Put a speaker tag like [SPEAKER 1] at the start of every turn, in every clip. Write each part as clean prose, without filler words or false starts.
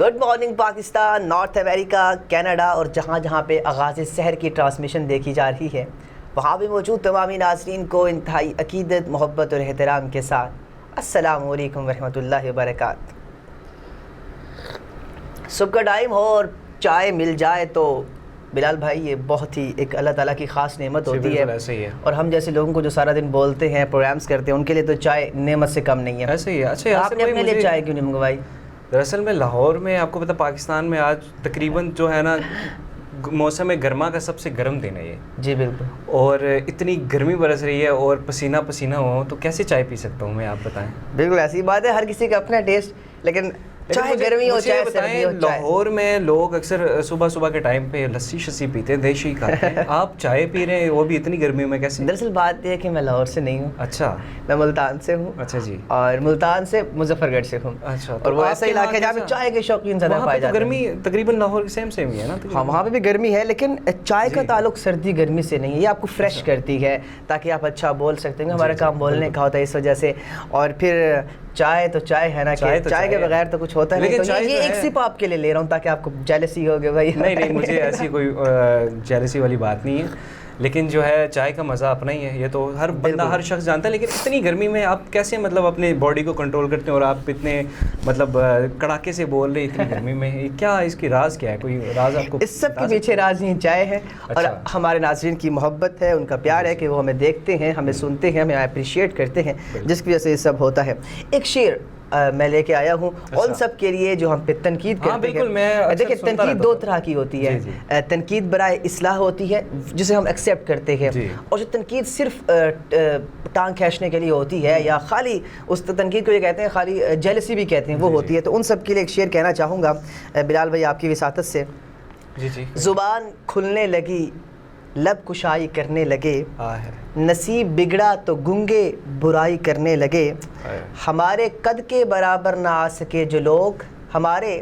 [SPEAKER 1] Good morning Pakistan, north امریکہ، Canada اور جہاں جہاں پہ آغاز سحر کی ٹرانسمیشن دیکھی جا رہی ہے وہاں بھی موجود تمامی ناظرین کو انتہائی عقیدت، محبت اور احترام کے ساتھ السلام علیکم ورحمۃ اللہ وبرکاتہ۔ صبح کا ٹائم ہو اور چائے مل جائے تو بلال بھائی یہ بہت ہی ایک اللہ تعالیٰ کی خاص نعمت ہوتی ہے،
[SPEAKER 2] ایسے ہی ہے۔
[SPEAKER 1] اور ہم جیسے لوگوں کو جو سارا دن بولتے ہیں، پروگرامز کرتے ہیں، ان کے لیے تو چائے نعمت سے کم نہیں ہے۔
[SPEAKER 2] ایسے ہی ہے۔ اچھا،
[SPEAKER 1] آپ نے اپنے لیے چائے کیوں نہیں منگوائی؟
[SPEAKER 2] دراصل میں لاہور میں، آپ کو پتا پاکستان میں آج تقریباً جو ہے نا موسم گرما کا سب سے گرم دن ہے یہ۔
[SPEAKER 1] جی بالکل،
[SPEAKER 2] اور اتنی گرمی برس رہی ہے اور پسینہ پسینہ ہو تو کیسے چائے پی سکتا ہوں میں، آپ بتائیں۔
[SPEAKER 1] بالکل ایسی بات ہے، ہر کسی کا اپنا ٹیسٹ، لیکن چاہے گرمی ہو چاہے سردی ہو،
[SPEAKER 2] لاہور میں لوگ اکثر صبح صبح کے ٹائم پہ لسی شسی پیتے ہیں، دیشی کھاتے ہیں، آپ چائے پی رہے ہیں وہ بھی اتنی گرمی میں کیسے؟
[SPEAKER 1] دراصل بات یہ ہے کہ میں لاہور سے نہیں ہوں۔
[SPEAKER 2] اچھا،
[SPEAKER 1] میں ملتان سے ہوں۔
[SPEAKER 2] اچھا جی۔
[SPEAKER 1] اور ملتان سے مظفر گڑھ سے ہوں۔
[SPEAKER 2] اچھا،
[SPEAKER 1] اور وہ ایسا علاقہ ہے جہاں پہ چائے کے شوقین زیادہ پائے جاتے ہیں۔
[SPEAKER 2] گرمی تقریباً لاہور کی سیم ہی ہے نا؟
[SPEAKER 1] ہاں، وہاں پہ بھی گرمی ہے، لیکن چائے کا تعلق سردی گرمی سے نہیں ہے، یہ آپ کو فریش کرتی ہے تاکہ آپ اچھا بول سکتے ہیں۔ ہمارا کام بولنے کا ہوتا ہے اس وجہ سے، اور پھر چائے تو چائے ہے نا، کہ چائے کے بغیر تو کچھ ہوتا نہیں۔ تو یہ ایک سپ آپ کے لیے لے رہا ہوں تاکہ آپ کو جیلسی ہوگی بھائی۔
[SPEAKER 2] نہیں، مجھے ایسی کوئی جیلسی والی بات نہیں ہے، لیکن جو ہے چائے کا مزہ اپنا ہی ہے، یہ تو ہر بندہ ہر شخص جانتا ہے۔ لیکن اتنی گرمی میں آپ کیسے مطلب اپنے باڈی کو کنٹرول کرتے ہیں، اور آپ اتنے مطلب کڑاکے سے بول رہے اتنی گرمی میں، کیا اس کی راز کیا ہے؟ کوئی راز آپ کو؟
[SPEAKER 1] اس سب کے پیچھے راز نہیں چائے ہے، اور ہمارے ناظرین کی محبت ہے، ان کا پیار ہے کہ وہ ہمیں دیکھتے ہیں، ہمیں سنتے ہیں، ہمیں اپریشیٹ کرتے ہیں، جس کی وجہ سے یہ سب ہوتا ہے۔ ایک شعر میں لے کے آیا ہوں ان سب کے لیے جو ہم پہ تنقید کرتے ہیں۔ دیکھیں، تنقید دو طرح کی ہوتی ہے، تنقید برائے اصلاح ہوتی ہے جسے ہم ایکسیپٹ کرتے ہیں، اور جو تنقید صرف ٹانگ کھینچنے کے لیے ہوتی ہے، یا خالی اس تنقید کو یہ کہتے ہیں، خالی جیلسی بھی کہتے ہیں، وہ ہوتی ہے۔ تو ان سب کے لیے ایک شعر کہنا چاہوں گا بلال بھائی آپ کی وساطت سے۔ زبان کھلنے لگی، لب کشائی کرنے لگے، نصیب بگڑا تو گنگے برائی کرنے لگے، ہمارے قد کے برابر نہ آ سکے جو لوگ، ہمارے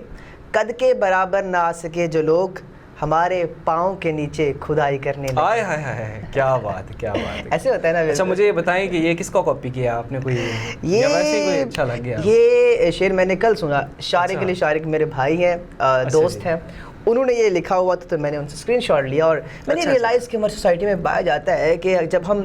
[SPEAKER 1] قد کے برابر نہ آ سکے جو لوگ، ہمارے پاؤں کے نیچے کھدائی کرنے لگے۔
[SPEAKER 2] ہائے ہائے ہائے، کیا بات ہے، کیا بات ہے،
[SPEAKER 1] ایسے ہوتا ہے نا۔
[SPEAKER 2] اچھا مجھے یہ بتائیں کہ یہ کس کا کاپی کیا آپ نے؟ کوئی
[SPEAKER 1] یہ
[SPEAKER 2] ویسے ہی کوئی اچھا لگ گیا؟
[SPEAKER 1] یہ شعر میں نے کل سنا، شارق علی شارق میرے بھائی ہیں، دوست ہیں، انہوں نے یہ لکھا ہوا تھا تو میں نے ان سے اسکرین شاٹ لیا، اور میں نے ریئلائز کہ ہماری سوسائٹی میں پایا جاتا ہے کہ جب ہم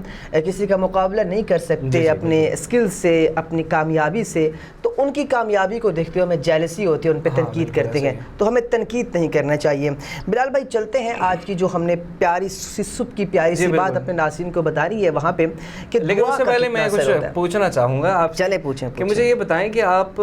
[SPEAKER 1] کسی کا مقابلہ نہیں کر سکتے اپنے اسکل سے، اپنی کامیابی سے، تو ان کی کامیابی کو دیکھتے ہوئے ہمیں جیلسی ہوتی ہے، ان پہ تنقید کرتے ہیں، تو ہمیں تنقید نہیں کرنا چاہیے۔ بلال بھائی چلتے ہیں آج کی جو ہم نے پیاری صبح کی پیاری سی بات اپنے ناظرین کو بتا رہی ہے وہاں پہ، کہ
[SPEAKER 2] لیکن اس سے پہلے میں کچھ پوچھنا چاہوں گا آپ۔
[SPEAKER 1] چلے پوچھیں
[SPEAKER 2] کہ مجھے یہ بتائیں کہ آپ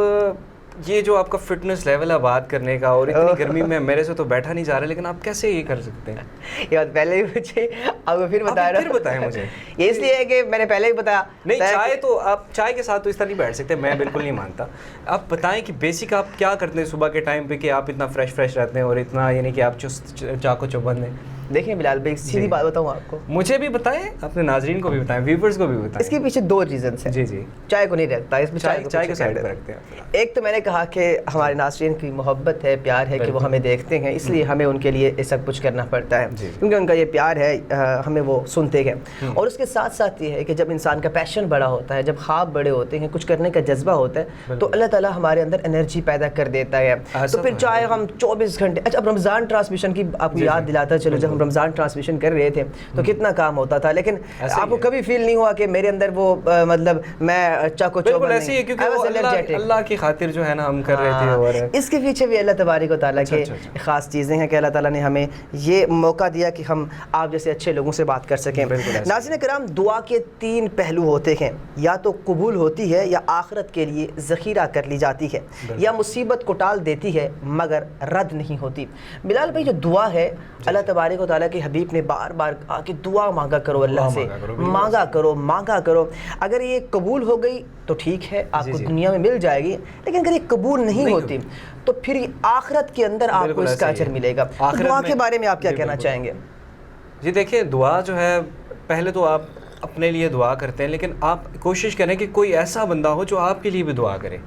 [SPEAKER 2] یہ جو آپ کا فٹنس لیول ہے بات کرنے کا، اور اتنی گرمی میں میرے سے تو بیٹھا نہیں جا رہا، لیکن آپ کیسے یہ کر سکتے ہیں؟
[SPEAKER 1] یہ بات پہلے ہی پوچھے، اب پھر بتا رہا ہوں۔
[SPEAKER 2] پھر بتائیں مجھے۔
[SPEAKER 1] یہ اس لیے ہے کہ میں نے پہلے ہی بتایا
[SPEAKER 2] نہیں، چائے تو آپ چائے کے ساتھ تو اس طرح نہیں بیٹھ سکتے، میں بالکل نہیں مانتا۔ آپ بتائیں کہ بیسک آپ کیا کرتے ہیں صبح کے ٹائم پہ کہ آپ اتنا فریش رہتے ہیں، اور اتنا یعنی کہ آپ چاقو چوبند ہیں؟
[SPEAKER 1] دیکھیں بلال بھائی، سیدھی بات بتاؤں آپ کو،
[SPEAKER 2] مجھے بھی بتائیں، اپنے ناظرین کو بھی بتائیں، ویورز کو بھی بتائیں۔
[SPEAKER 1] اس کے پیچھے دو ریزنس ہیں۔
[SPEAKER 2] جی
[SPEAKER 1] چائے کو نہیں رکھتا اس میں،
[SPEAKER 2] چائے کو سائڈ پہ رکھتے ہیں۔
[SPEAKER 1] ایک تو میں نے کہا کہ ہمارے ناظرین کی محبت ہے، پیار ہے، کہ وہ ہمیں دیکھتے ہیں، اس لیے ہمیں ان کے لیے یہ سب کچھ کرنا پڑتا ہے، کیونکہ ان کا یہ پیار ہے، ہمیں وہ سنتے ہیں۔ اور اس کے ساتھ ساتھ یہ ہے کہ جب انسان کا پیشن بڑا ہوتا ہے، جب خواب بڑے ہوتے ہیں، کچھ کرنے کا جذبہ ہوتا ہے، تو اللہ تعالیٰ ہمارے اندر انرجی پیدا کر دیتا ہے۔ تو پھر چاہے ہم 24 گھنٹے، اچھا اب رمضان ٹرانسمیشن کی آپ کو یاد دلاتا چلو، جب ہم رمضان ٹرانسمیشن کر رہے تھے تو کتنا کام ہوتا تھا، لیکن آپ کو کبھی فیل نہیں ہوا کہ میرے اندر وہ مطلب میں چاقو چوبند نہیں؟
[SPEAKER 2] ایسے ہی ہے، کیونکہ اللہ کی خاطر جو ہے نا ہم کر رہے تھے، اور
[SPEAKER 1] اس کے پیچھے بھی اللہ تبارک و تعالیٰ کے خاص چیزیں ہیں کہ اللہ تعالیٰ نے ہمیں یہ موقع دیا کہ ہم آپ جیسے اچھے لوگوں سے بات کر سکیں۔ ناظرین کرام، دعا کے 3 پہلو ہوتے ہیں، یا تو قبول ہوتی ہے، یا آخرت کے لیے ذخیرہ کر لی جاتی ہے، یا مصیبت کو ٹال دیتی ہے مگر رد نہیں ہوتی۔ بلال بھائی، جو دعا ہے، اللہ تبارک و تعالیٰ کے حبیب نے بار بار کہا کہ دعا مانگا کرو، اللہ سے مانگا کرو۔ اگر یہ قبول ہو گئی تو ٹھیک ہے، آپ کو دنیا میں مل جائے گی، لیکن اگر یہ قبول نہیں ہوتی تو پھر آخرت کے اندر آپ کو اس کا اجر ملے گا۔ دعا کے بارے میں آپ کیا کہنا چاہیں گے؟
[SPEAKER 2] جی دیکھیں، دعا جو ہے، پہلے تو آپ اپنے لیے دعا کرتے ہیں، لیکن آپ کوشش کریں کہ کوئی ایسا بندہ ہو جو آپ کے لیے بھی دعا کرے۔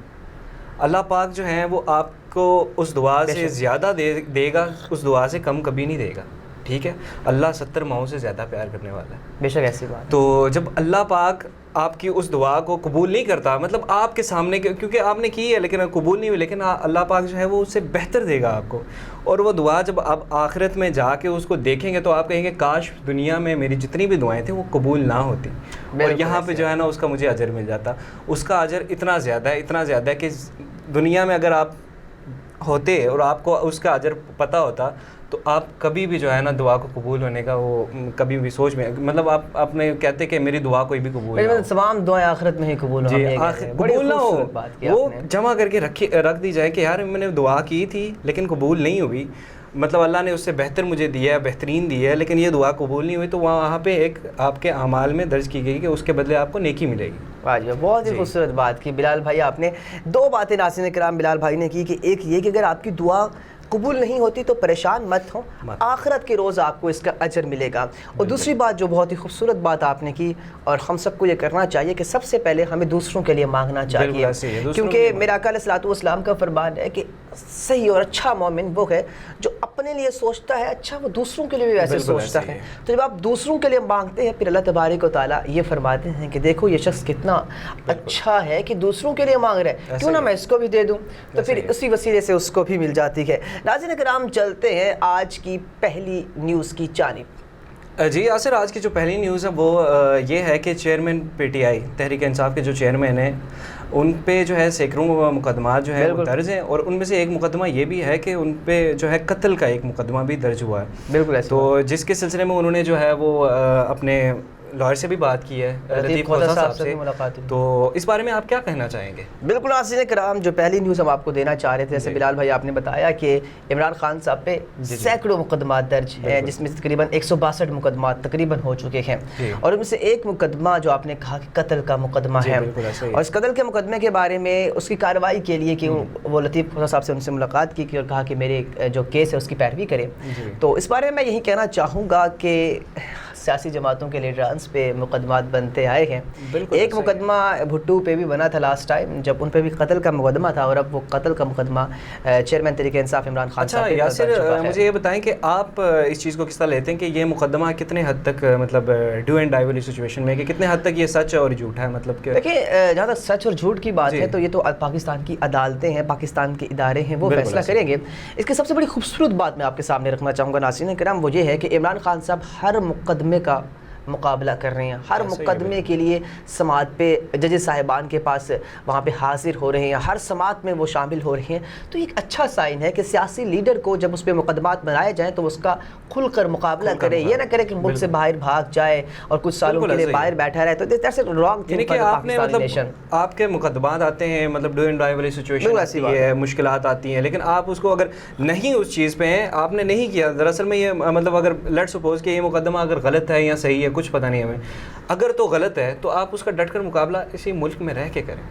[SPEAKER 2] اللہ پاک جو ہے وہ آپ کو اس دعا سے زیادہ دے گا، اس دعا سے کم کبھی نہیں دے گا، ٹھیک ہے؟ اللہ 70 ماؤں سے زیادہ پیار کرنے والا ہے،
[SPEAKER 1] بے شک ایسی بات۔
[SPEAKER 2] تو جب اللہ پاک آپ کی اس دعا کو قبول نہیں کرتا, مطلب آپ کے سامنے کیونکہ آپ نے کی ہے لیکن قبول نہیں ہوئی, لیکن اللہ پاک جو ہے وہ اس سے بہتر دے گا آپ کو, اور وہ دعا جب آپ آخرت میں جا کے اس کو دیکھیں گے تو آپ کہیں گے کاش دنیا میں میری جتنی بھی دعائیں تھیں وہ قبول نہ ہوتی, اور یہاں پہ جو ہے نا اس کا مجھے اجر مل جاتا. اس کا اجر اتنا زیادہ ہے کہ دنیا میں اگر آپ ہوتے اور آپ کو اس کا اجر پتہ ہوتا تو آپ کبھی بھی جو ہے نا دعا کو قبول ہونے کا وہ کبھی بھی سوچ میں, مطلب آپ نے کہتے کہ میری دعا کوئی بھی قبول نہ ہو,
[SPEAKER 1] تمام دعائیں آخرت میں ہی قبول ہوں,
[SPEAKER 2] قبول نہ ہو, وہ جمع کر کے رکھ دی جائے کہ یار میں نے دعا کی تھی لیکن قبول نہیں ہوئی, مطلب اللہ نے اس سے بہتر مجھے دیا ہے, بہترین دی ہے, لیکن یہ دعا قبول نہیں ہوئی, تو وہاں پہ ایک آپ کے اعمال میں درج کی گئی کہ اس کے بدلے آپ کو نیکی ملے گی.
[SPEAKER 1] واہ جی, بہت ہی خوبصورت بات کی بلال بھائی آپ نے. 2 باتیں ناظرین کرام بلال بھائی نے کی کہ ایک یہ کہ اگر آپ کی دعا قبول نہیں ہوتی تو پریشان مت ہوں, آخرت کے روز آپ کو اس کا اجر ملے گا. اور دوسری بات جو بہت ہی خوبصورت بات آپ نے کی, اور ہم سب کو یہ کرنا چاہیے کہ سب سے پہلے ہمیں دوسروں کے لیے مانگنا چاہیے, کیونکہ میرا آقا علیہ الصلوۃ والسلام کا فرمان ہے کہ صحیح اور اچھا مومن وہ ہے جو اپنے لیے سوچتا ہے اچھا, وہ دوسروں کے لیے بھی ویسے سوچتا ہے. تو جب آپ دوسروں کے لیے مانگتے ہیں پھر اللہ تبارک و تعالیٰ یہ فرماتے ہیں کہ دیکھو یہ شخص کتنا اچھا ہے کہ دوسروں کے لیے مانگ رہا ہے, کیوں نہ میں اس کو بھی دے دوں, تو پھر اسی وسیلے سے اس کو بھی مل جاتی ہے. ناظرین کرام چلتے ہیں آج کی پہلی نیوز کی جانب.
[SPEAKER 2] جی یاسر, آج کی جو پہلی نیوز ہے وہ یہ ہے کہ chairman P T I Tehreek Insaf کے جو چیئرمین ہیں ان پہ جو ہے سینکڑوں مقدمات جو ہے وہ درج ہیں, اور ان میں سے ایک مقدمہ یہ بھی ہے کہ ان پہ جو ہے قتل کا ایک مقدمہ بھی درج ہوا ہے.
[SPEAKER 1] بالکل,
[SPEAKER 2] تو جس کے سلسلے میں انہوں نے جو ہے وہ اپنے لائر سے بھی بات کی ہے, لطیف کھوسہ صاحب سے ملاقات, تو اس بارے میں آپ کیا کہنا چاہیں گے؟
[SPEAKER 1] بالکل ناظرین کرام, جو پہلی نیوز ہم آپ کو دینا چاہ رہے تھے, جیسے بلال بھائی آپ نے بتایا کہ عمران خان صاحب پہ سینکڑوں مقدمات درج ہیں, جس میں تقریباً 162 مقدمات تقریباً ہو چکے ہیں, اور ان میں سے ایک مقدمہ جو آپ نے کہا کہ قتل کا مقدمہ ہے, اور اس قتل کے مقدمے کے بارے میں اس کی کارروائی کے لیے کہ وہ لطیف کھوسہ صاحب سے ان سے ملاقات کی اور کہا کہ میرے جو کیس ہے اس کی پیروی کرے. تو اس بارے میں یہی کہنا چاہوں گا کہ سیاسی جماعتوں کے لیڈرانس پہ مقدمات بنتے آئے ہیں. ایک مقدمہ بھٹو پہ بھی بنا تھا لاسٹ ٹائم جب ان پہ بھی قتل کا مقدمہ تھا, اور اب وہ قتل کا مقدمہ چیئرمین تحریک انصاف عمران خان صاحب.
[SPEAKER 2] اچھا یاسر, مجھے یہ بتائیں کہ آپ اس چیز کو کس طرح لیتے ہیں کہ یہ مقدمہ کتنے حد تک مطلب ڈو اینڈ ڈائی والی سچویشن میں کہ کتنے حد تک یہ سچ اور جھوٹ ہے؟ مطلب کہ
[SPEAKER 1] دیکھیں جہاں تک سچ اور جھوٹ کی بات ہے تو یہ تو پاکستان کی عدالتیں ہیں, پاکستان کے ادارے ہیں, وہ فیصلہ کریں گے. اس کی سب سے بڑی خوبصورت بات میں آپ کے سامنے رکھنا چاہوں گا ناظرین کرام, وہ یہ ہے کہ عمران خان صاحب ہر مقدمے کا مقابلہ کر رہے ہیں, ہر مقدمے کے لیے سماعت پہ جج صاحبان کے پاس وہاں پہ حاضر ہو رہے ہیں, ہر سماعت میں وہ شامل ہو رہے ہیں. تو ایک اچھا سائن ہے کہ سیاسی لیڈر کو جب اس پہ مقدمات بنائے جائیں تو اس کا کھل کر مقابلہ کرے, یہ نہ کرے کہ ملک سے باہر بھاگ جائے اور کچھ سالوں کے لیے باہر بیٹھا رہے. تو that's a wrong thing for Pakistani nation.
[SPEAKER 2] آپ کے مقدمات آتے ہیں مطلب ڈو اینڈ ڈائی والی سچویشن آتی ہے, مشکلات آتی ہیں, لیکن آپ اس کو اگر نہیں اس چیز پہ ہیں, آپ نے نہیں کیا, دراصل میں یہ مطلب اگر لیٹ سپوز کہ یہ مقدمہ اگر غلط ہے یا صحیح ہے کچھ پتہ نہیں ہمیں, اگر تو غلط ہے تو آپ اس کا ڈٹ کر مقابلہ اسی ملک میں رہ کے کریں.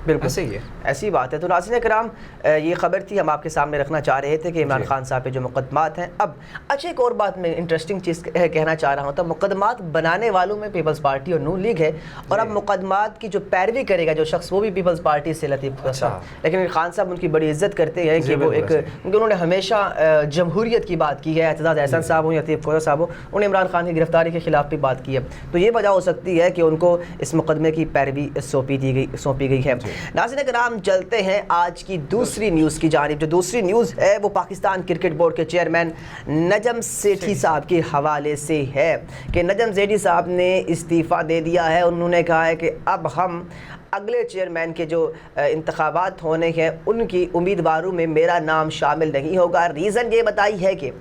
[SPEAKER 1] بالکل صحیح ہے, ایسی بات ہے. تو ناظرین کرام یہ خبر تھی ہم آپ کے سامنے رکھنا چاہ رہے تھے کہ عمران خان صاحب پہ جو مقدمات ہیں. اب اچھا ایک اور بات میں انٹرسٹنگ چیز کہنا چاہ رہا ہوں, تو مقدمات بنانے والوں میں پیپلز پارٹی اور نون لیگ ہے, اور اب مقدمات کی جو پیروی کرے گا جو شخص وہ بھی پیپلز پارٹی سے لطیف کھوسہ. لیکن خان صاحب ان کی بڑی عزت کرتے ہیں کہ وہ ایک, کیونکہ انہوں نے ہمیشہ جمہوریت کی بات کی ہے, اعتزاز احسن صاحب ہوں یا لطیف کھوسہ صاحب ہوں, انہوں نے عمران خان کی گرفتاری کے خلاف بھی بات کی ہے. تو یہ وجہ ہو سکتی ہے کہ ان کو اس مقدمے کی پیروی سونپی گئی ہے. ناظرین کرام چلتے ہیں آج کی دوسری نیوز کی جانب. جو دوسری نیوز ہے وہ پاکستان کرکٹ بورڈ کے چیئرمین نجم سیٹھی صاحب کے حوالے سے ہے کہ نجم سیٹھی صاحب نے استعفیٰ دے دیا ہے. انہوں نے کہا ہے کہ اب ہم اگلے چیئرمین کے جو انتخابات ہونے ہیں ان کی امیدواروں میں میرا نام شامل نہیں ہوگا. ریزن یہ بتائی ہے کہ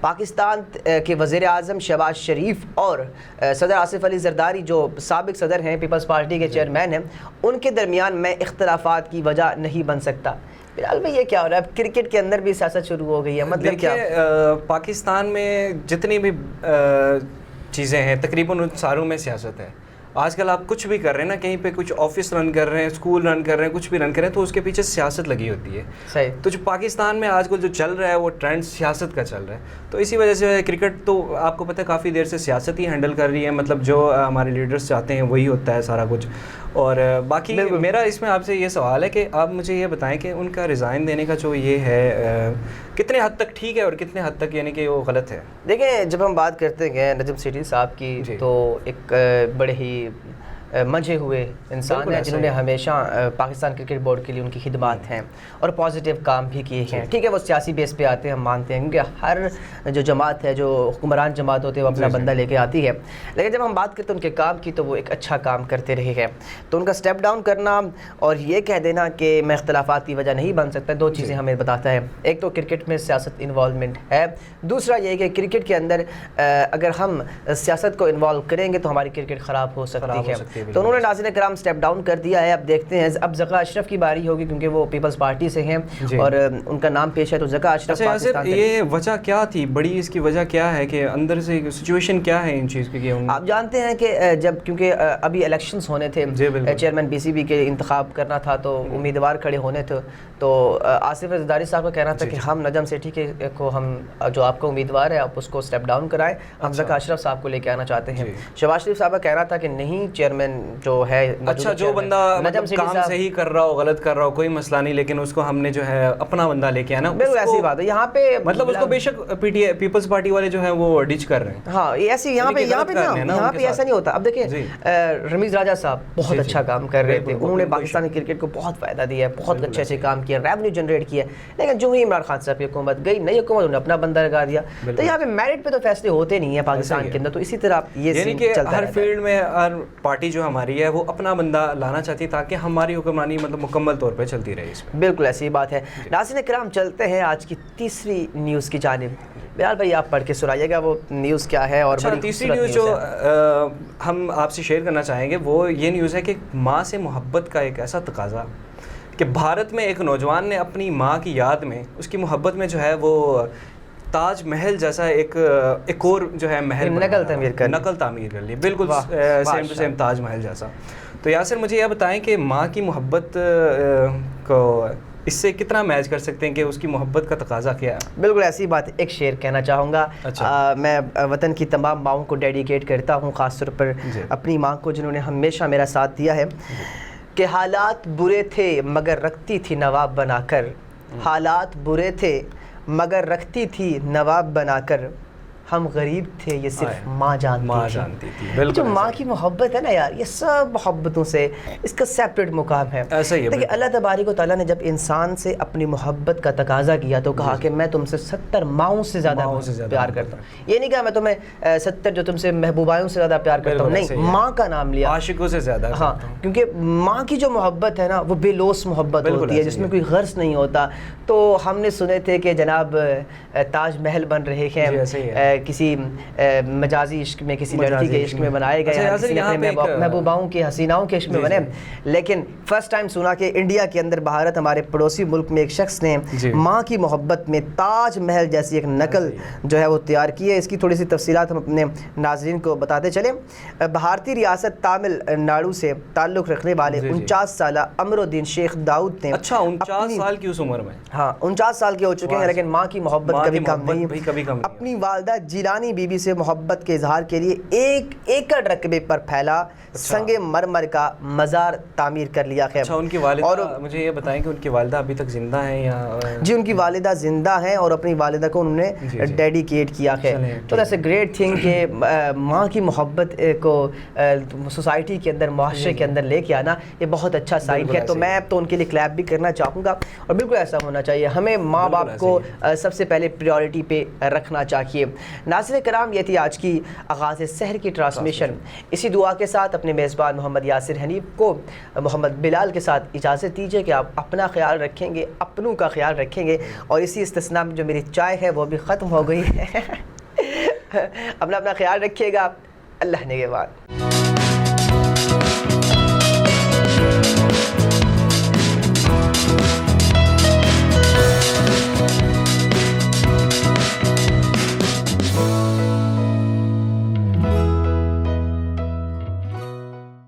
[SPEAKER 1] پاکستان کے وزیر اعظم شہباز شریف اور صدر آصف علی زرداری جو سابق صدر ہیں, پیپلز پارٹی کے چیئرمین ہیں, ان کے درمیان میں اختلافات کی وجہ نہیں بن سکتا. فلحال میں یہ کیا ہو رہا ہے, اب کرکٹ کے اندر بھی سیاست شروع ہو گئی ہے. مطلب کیا
[SPEAKER 2] پاکستان میں جتنی بھی چیزیں ہیں تقریباً ان ساروں میں سیاست ہے. آج کل آپ کچھ بھی کر رہے ہیں نا, کہیں پہ کچھ آفس رن کر رہے ہیں, اسکول رن کر رہے ہیں, کچھ بھی رن کر رہے ہیں, تو اس کے پیچھے سیاست لگی ہوتی ہے. صحیح. تو جو پاکستان میں آج کل جو چل رہا ہے وہ ٹرینڈ سیاست کا چل رہا ہے. تو اسی وجہ سے کرکٹ تو آپ کو پتہ ہے کافی دیر سے سیاست ہی ہینڈل کر رہی ہے, مطلب جو ہمارے لیڈرز چاہتے ہیں وہی ہوتا ہے سارا کچھ. اور باقی میرا اس میں آپ سے یہ سوال ہے کہ آپ مجھے یہ بتائیں کہ ان کا ریزائن دینے کا جو یہ ہے کتنے حد تک ٹھیک ہے اور کتنے حد تک یعنی کہ وہ غلط ہے؟
[SPEAKER 1] دیکھیں جب ہم بات کرتے ہیں نجم سیٹھی صاحب کی تو ایک بڑے ہی منجھے ہوئے انسان ہیں جنہوں نے ہمیشہ پاکستان کرکٹ بورڈ کے لیے ان کی خدمات ہیں اور پازیٹیو کام بھی کیے ہیں. ٹھیک ہے وہ سیاسی بیس پہ آتے ہیں, ہم مانتے ہیں, کیونکہ ہر جو جماعت ہے, جو حکمران جماعت ہوتے ہیں وہ اپنا بندہ لے کے آتی ہے, لیکن جب ہم بات کرتے ہیں ان کے کام کی تو وہ ایک اچھا کام کرتے رہے ہیں. تو ان کا اسٹیپ ڈاؤن کرنا اور یہ کہہ دینا کہ میں اختلافات کی وجہ نہیں بن سکتا, دو چیزیں ہمیں بتاتا ہے. ایک تو کرکٹ میں سیاست انوالومنٹ ہے, دوسرا یہ کہ کرکٹ کے اندر اگر ہم سیاست کو انوالو کریں گے تو ہماری کرکٹ خراب ہو سکتی ہے. تو انہوں نے ناظرین کرام اسٹیپ ڈاؤن کر دیا ہے. اب دیکھتے ہیں, اب ذکا اشرف کی باری ہوگی کیونکہ وہ پیپلز پارٹی سے ہیں اور ان کا نام پیش ہے. تو ذکا اشرف پاکستان,
[SPEAKER 2] یہ وجہ کیا تھی بڑی, اس کی وجہ کیا ہے کہ اندر سے سچویشن کیا ہے ان چیز کی؟
[SPEAKER 1] آپ جانتے ہیں کہ جب کیونکہ ابھی الیکشنز ہونے تھے, چیئرمین بی سی بی کے انتخاب کرنا تھا تو امیدوار کھڑے ہونے تھے, تو آصف زرداری صاحب کا کہنا تھا کہ ہم نجم سیٹھی کے کو ہم جو آپ کا امیدوار ہے آپ اس کو اسٹیپ ڈاؤن کرائیں, ہم ذکا اشرف صاحب کو لے کے آنا چاہتے ہیں. شہباز شریف صاحب کا کہنا تھا کہ نہیں, چیئرمین جو ہے
[SPEAKER 2] اچھا جو بندہ کام صحیح کر رہا ہو, غلط کر رہا ہو, کوئی مسئلہ نہیں, لیکن اس کو ہم نے جو ہے اپنا بندہ لے کے آنا.
[SPEAKER 1] بالکل ایسی بات ہے یہاں پہ,
[SPEAKER 2] مطلب اس کو بے شک پی ٹی پیپلز پارٹی والے جو ہیں وہ ڈچ کر رہے ہیں.
[SPEAKER 1] ہاں ایسی یہاں پہ ایسا نہیں ہوتا. اب دیکھیں رمیز راجہ صاحب بہت اچھا کام کر رہے تھے, انہوں نے پاکستانی کرکٹ کو بہت فائدہ دیا ہے, بہت اچھے سے کام کیا, ریونیو جنریٹ کیا, لیکن جو ہی عمران خان صاحب کی حکومت گئی, نئی حکومت انہوں نے اپنا بندہ لگا دیا. تو یہاں پہ میرٹ پہ تو فیصلے ہوتے نہیں ہیں پاکستان کے اندر. تو اسی طرح یہ
[SPEAKER 2] یعنی کہ ہر فیلڈ میں ہر پارٹی جو ہماری ہے وہ اپنا بندہ لانا چاہتی ہے تاکہ ہماری حکمرانی مطلب مکمل طور پہ چلتی رہے. اس میں
[SPEAKER 1] بالکل ایسی بات ہے. ناظرین کرام چلتے ہیں آج کی تیسری نیوز کی جانب. بلال بھائی آپ پڑھ کے سنائیے گا وہ نیوز کیا ہے. اور
[SPEAKER 2] تیسری نیوز جو ہم آپ سے شیئر کرنا چاہیں گے وہ یہ نیوز ہے کہ ماں سے محبت کا ایک ایسا تقاضا کہ بھارت میں ایک نوجوان نے اپنی ماں کی یاد میں, اس کی محبت میں جو ہے وہ تاج محل جیسا ایک اور جو ہے محل نقل تعمیر کر لی, بالکل same to same Taj Mahal جیسا. تو یاسر مجھے یہ بتائیں کہ ماں کی محبت کو اس سے کتنا میچ کر سکتے ہیں کہ اس کی محبت کا تقاضا کیا ہے؟
[SPEAKER 1] بالکل ایسی بات. ایک شعر کہنا چاہوں گا. میں وطن کی تمام ماؤں کو ڈیڈیکیٹ کرتا ہوں, خاص طور پر اپنی ماں کو جنہوں نے ہمیشہ میرا ساتھ دیا ہے. کہ حالات برے تھے مگر رکھتی تھی نواب بنا کر, حالات برے تھے مگر رکھتی تھی نواب بنا کر, ہم غریب تھے یہ صرف ماں جانتی تھی. جو ماں کی محبت ہے نا یار, یہ سب محبتوں سے اس کا سیپریٹ مقام ہے. دیکھیں اللہ تبارک و تعالیٰ نے جب انسان سے اپنی محبت کا تقاضا کیا تو کہا کہ میں تم سے 70 ماؤں سے زیادہ پیار کرتا ہوں. یہ نہیں کہا میں تمہیں 70 جو تم سے محبوبائوں سے زیادہ پیار کرتا ہوں, نہیں, ماں کا نام لیا,
[SPEAKER 2] عاشقوں سے زیادہ.
[SPEAKER 1] ہاں, کیونکہ ماں کی جو محبت ہے نا وہ بے لوث محبت ہوتی ہے جس میں کوئی غرض نہیں ہوتا. تو ہم نے سنے تھے کہ جناب تاج محل بن رہے ہیں کسی مجازی عشق میں, کسی لڑکی کے عشق میں بنائے گئے, محبوباؤں کے حسیناؤں کے عشق میں بنے. لیکن فرسٹ ٹائم سنا کہ انڈیا کے اندر بھارت ہمارے پڑوسی ملک میں ایک شخص نے ماں کی محبت میں تاج محل جیسی ایک نقل جو ہے وہ تیار کی ہے. اس کی تھوڑی سی تفصیلات ہم اپنے ناظرین کو بتاتے چلیں. بھارتی ریاست تامل ناڈو سے تعلق رکھنے والے 49 سالہ امر الدین شیخ داؤد نے,
[SPEAKER 2] اچھا 49 سال کی اس عمر میں,
[SPEAKER 1] ہاں 49 سال کے ہو چکے ہیں, لیکن ماں کی محبت کبھی کم نہیں. اپنی والدہ جیلانی بی بی سے محبت کے اظہار کے لیے 1 ایکڑ رقبے پر پھیلا سنگ مرمر کا مزار تعمیر کر لیا ہے.
[SPEAKER 2] اچھا ان کی والدہ, اور مجھے یہ بتائیں کہ ان کی والدہ ابھی تک زندہ ہیں یا؟
[SPEAKER 1] جی ان کی والدہ زندہ ہیں اور اپنی والدہ کو انہوں نے ڈیڈیکیٹ کیا ہے. تو ایسے گریٹ تھنگ کہ ماں کی محبت کو سوسائٹی کے اندر, معاشرے کے اندر لے کے آنا, یہ بہت اچھا سائن ہے. تو میں تو ان کے لیے کلیپ بھی کرنا چاہوں گا, اور بالکل ایسا ہونا چاہیے. ہمیں ماں باپ کو سب سے پہلے پریورٹی پہ رکھنا چاہیے. ناظرین کرام یہ تھی آج کی آغاز سحر کی ٹرانسمیشن. اسی دعا کے ساتھ اپنے میزبان محمد یاسر حنیف کو محمد بلال کے ساتھ اجازت دیجیے کہ آپ اپنا خیال رکھیں گے, اپنوں کا خیال رکھیں گے. اور اسی استثناء میں جو میری چائے ہے وہ بھی ختم ہو گئی ہے. اپنا خیال رکھیے گا. اللہ نگہبان.